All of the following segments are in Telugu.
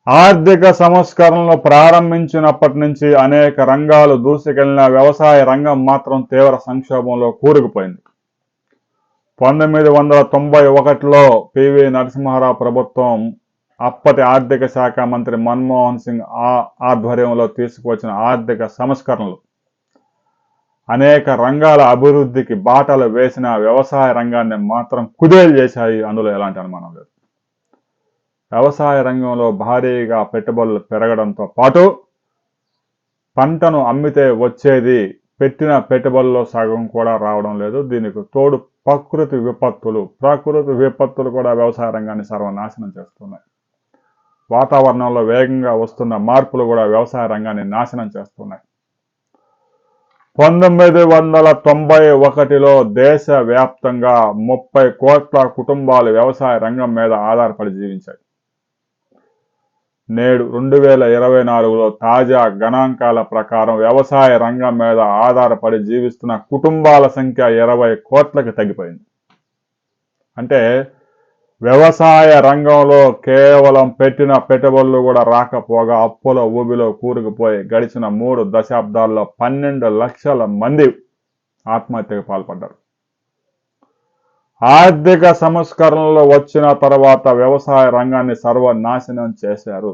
ఆర్థిక సంస్కరణలు ప్రారంభించినప్పటి నుంచి అనేక రంగాలు దూసుకెళ్లిన వ్యవసాయ రంగం మాత్రం తీవ్ర సంక్షోభంలో కూరుకుపోయింది. 1991లో పివి నరసింహారావు ప్రభుత్వం అప్పటి ఆర్థిక శాఖ మంత్రి మన్మోహన్ సింగ్ ఆధ్వర్యంలో తీసుకువచ్చిన ఆర్థిక సంస్కరణలు అనేక రంగాల అభివృద్ధికి బాటలు వేసిన వ్యవసాయ రంగాన్ని మాత్రం కుదేలు చేశాయి. అందులో ఎలాంటి అనుమానం లేదు. వ్యవసాయ రంగంలో భారీగా పెట్టుబడులు పెరగడంతో పాటు పంటను అమ్మితే వచ్చేది పెట్టిన పెట్టుబడుల్లో సగం కూడా రావడం లేదు. దీనికి తోడు ప్రకృతి విపత్తులు కూడా వ్యవసాయ రంగాన్ని సర్వనాశనం చేస్తున్నాయి. వాతావరణంలో వేగంగా వస్తున్న మార్పులు కూడా వ్యవసాయ రంగాన్ని నాశనం చేస్తున్నాయి. 1991లో దేశవ్యాప్తంగా 30 కోట్ల కుటుంబాలు వ్యవసాయ రంగం మీద ఆధారపడి జీవించాయి. నేడు 2024లో తాజా గణాంకాల ప్రకారం వ్యవసాయ రంగం మీద ఆధారపడి జీవిస్తున్న కుటుంబాల సంఖ్య 20 కోట్లకి తగ్గిపోయింది. అంటే వ్యవసాయ రంగంలో కేవలం పెట్టిన పెట్టుబడులు కూడా రాకపోగా అప్పుల ఊబిలో కూరుకుపోయి గడిచిన 3 దశాబ్దాల్లో 12 లక్షల మంది ఆత్మహత్యకు పాల్పడ్డారు. ఆర్థిక సంస్కరణలు వచ్చిన తర్వాత వ్యవసాయ రంగాన్ని సర్వనాశనం చేశారు.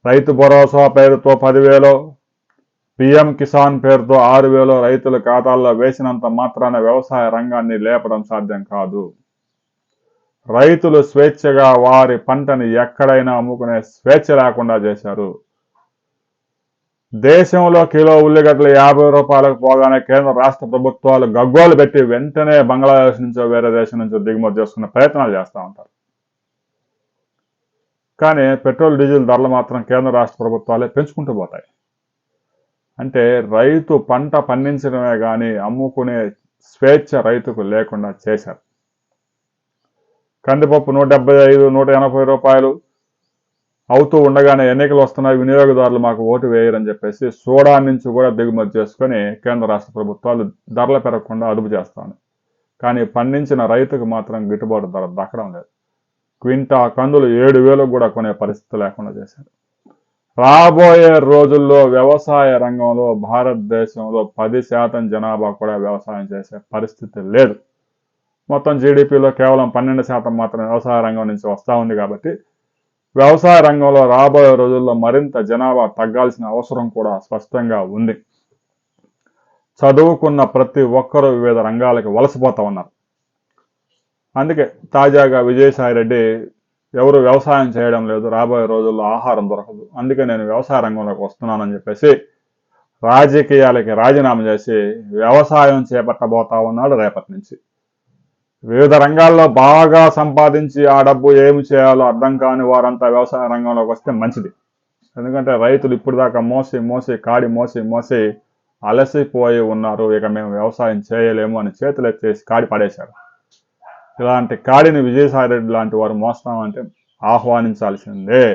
రైతు భరోసా పేరుతో 10,000, పిఎం కిసాన్ పేరుతో 6,000 రైతుల ఖాతాల్లో వేసినంత మాత్రాన వ్యవసాయ రంగాన్ని లేపడం సాధ్యం కాదు. రైతులు స్వేచ్ఛగా వారి పంటని ఎక్కడైనా అమ్ముకునే స్వేచ్ఛ లేకుండా చేశారు. దేశంలో కిలో ఉల్లిగడ్డలు 50 రూపాయలకు పోగానే కేంద్ర రాష్ట్ర ప్రభుత్వాలు గగ్గోలు పెట్టి వెంటనే బంగ్లాదేశ్ నుంచో వేరే దేశం నుంచో దిగుమతి చేసుకునే ప్రయత్నాలు చేస్తూ ఉంటారు. కానీ పెట్రోల్ డీజిల్ ధరలు మాత్రం కేంద్ర రాష్ట్ర ప్రభుత్వాలే పెంచుకుంటూ పోతాయి. అంటే రైతు పంట పండించడమే కానీ అమ్ముకునే స్వేచ్ఛ రైతుకు లేకుండా చేశారు. కందిపప్పు 175, 180 రూపాయలు అవుతూ ఉండగానే ఎన్నికలు వస్తున్నాయి, వినియోగదారులు మాకు ఓటు వేయరని చెప్పేసి సోడా నుంచి కూడా దిగుమతి చేసుకొని కేంద్ర రాష్ట్ర ప్రభుత్వాలు ధరలు పెరగకుండా అదుపు చేస్తాను. కానీ పండించిన రైతుకు మాత్రం గిట్టుబాటు ధర దక్కడం లేదు. క్వింటా కందులు 7,000 కూడా కొనే పరిస్థితి లేకుండా చేశారు. రాబోయే రోజుల్లో వ్యవసాయ రంగంలో భారతదేశంలో 10% జనాభా కూడా వ్యవసాయం చేసే పరిస్థితి లేదు. మొత్తం జీడిపిలో కేవలం 12% మాత్రం వ్యవసాయ రంగం నుంచి వస్తూ ఉంది. కాబట్టి వ్యవసాయ రంగంలో రాబోయే రోజుల్లో మరింత జనాభా తగ్గాల్సిన అవసరం కూడా స్పష్టంగా ఉంది. చదువుకున్న ప్రతి ఒక్కరూ వివిధ రంగాలకు వలసపోతా ఉన్నారు. అందుకే తాజాగా విజయసాయి రెడ్డి ఎవరు వ్యవసాయం చేయడం లేదు, రాబోయే రోజుల్లో ఆహారం దొరకదు, అందుకే నేను వ్యవసాయ రంగంలోకి వస్తున్నానని చెప్పేసి రాజకీయాలకి రాజీనామా చేసి వ్యవసాయం చేపట్టబోతా ఉన్నాడు రేపటి నుంచి. వివిధ రంగాల్లో బాగా సంపాదించి ఆ డబ్బు ఏమి చేయాలో అర్థం కాని వారంతా వ్యవసాయ రంగంలోకి వస్తే మంచిది. ఎందుకంటే రైతులు ఇప్పుడు దాకా కాడి మోసి అలసిపోయి ఉన్నారు. ఇక మేము వ్యవసాయం చేయలేము అని చేతులు ఎత్తేసి కాడి పడేశారు. ఇలాంటి కాడిని విజయసాయి రెడ్డి లాంటి వారు మోస్తామంటే ఆహ్వానించాల్సిందే.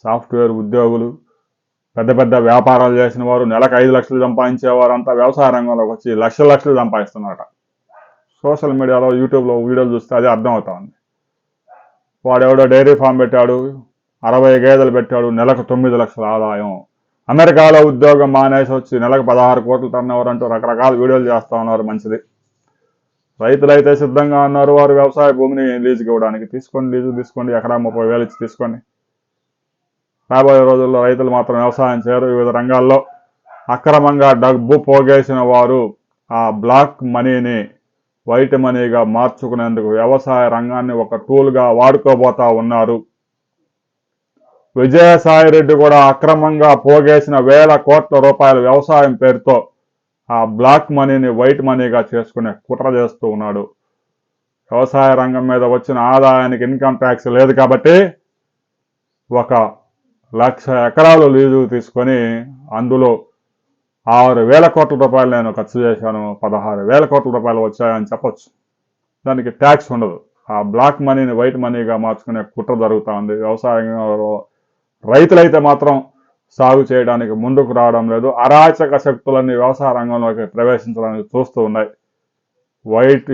సాఫ్ట్వేర్ ఉద్యోగులు, పెద్ద పెద్ద వ్యాపారాలు చేసిన వారు, నెలకు 5 లక్షలు సంపాదించేవారు అంతా వ్యవసాయ రంగంలోకి వచ్చి లక్షలు సంపాదిస్తున్నారట. సోషల్ మీడియాలో యూట్యూబ్లో వీడియోలు చూస్తే అదే అర్థమవుతా ఉంది. వాడెవడో డైరీ ఫామ్ పెట్టాడు, 60 గేదెలు పెట్టాడు, నెలకు 9 లక్షల ఆదాయం. అమెరికాలో ఉద్యోగం మానేసి వచ్చి నెలకు 16 కోట్ల టర్నోవర్ అంటూ రకరకాల వీడియోలు చేస్తూ ఉన్నారు. మంచిది. రైతులైతే సిద్ధంగా ఉన్నారు, వారు వ్యవసాయ భూమిని లీజుకి ఇవ్వడానికి. లీజు తీసుకోండి, ఎకరా 30,000 ఇచ్చి తీసుకోండి. రాబోయే రోజుల్లో రైతులు మాత్రం వ్యవసాయం చేయరు. వివిధ రంగాల్లో అక్రమంగా డబ్బు పోగేసిన వారు ఆ బ్లాక్ మనీని వైట్ మనీగా మార్చుకునేందుకు వ్యవసాయ రంగాన్ని ఒక టూల్గా వాడుకోబోతా ఉన్నారు. విజయసాయి రెడ్డి కూడా అక్రమంగా పోగేసిన వేల కోట్ల రూపాయల వ్యవసాయం పేరుతో ఆ బ్లాక్ మనీని వైట్ మనీగా చేసుకునే కుట్ర చేస్తూ ఉన్నాడు. వ్యవసాయ రంగం మీద వచ్చిన ఆదాయానికి ఇన్కమ్ ట్యాక్స్ లేదు కాబట్టి 1,00,000 ఎకరాలు లీజు తీసుకొని అందులో 6,000 కోట్ల రూపాయలు నేను ఖర్చు చేశాను, 16,000 కోట్ల రూపాయలు వచ్చాయని చెప్పొచ్చు. దానికి ట్యాక్స్ ఉండదు. ఆ బ్లాక్ మనీని వైట్ మనీగా మార్చుకునే కుట్ర జరుగుతూ ఉంది. వ్యవసాయంలో రైతులైతే మాత్రం సాగు చేయడానికి ముందుకు రావడం లేదు. అరాచక శక్తులన్నీ వ్యవసాయ రంగంలోకి ప్రవేశించడానికి చూస్తూ ఉన్నాయి.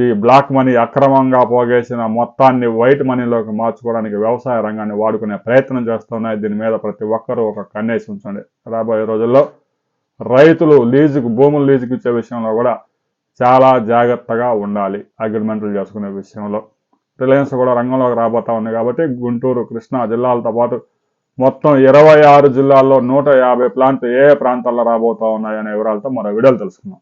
ఈ బ్లాక్ మనీ అక్రమంగా పోగేసిన మొత్తాన్ని వైట్ మనీలోకి మార్చుకోవడానికి వ్యవసాయ రంగాన్ని వాడుకునే ప్రయత్నం చేస్తున్నాయి. దీని మీద ప్రతి ఒక్కరూ ఒక కన్నేసి ఉంచండి. రాబోయే రోజుల్లో రైతులు భూములు లీజుకు ఇచ్చే విషయంలో కూడా చాలా జాగ్రత్తగా ఉండాలి. అగ్రిమెంట్లు చేసుకునే విషయంలో రిలయన్స్ కూడా రంగంలోకి రాబోతా ఉంది కాబట్టి గుంటూరు, కృష్ణా జిల్లాలతో పాటు మొత్తం 26 జిల్లాల్లో 150 ప్లాంట్లు ఏ ప్రాంతాల్లో రాబోతా ఉన్నాయనే వివరాలతో మరో వీడియోలు తెలుసుకుందాం.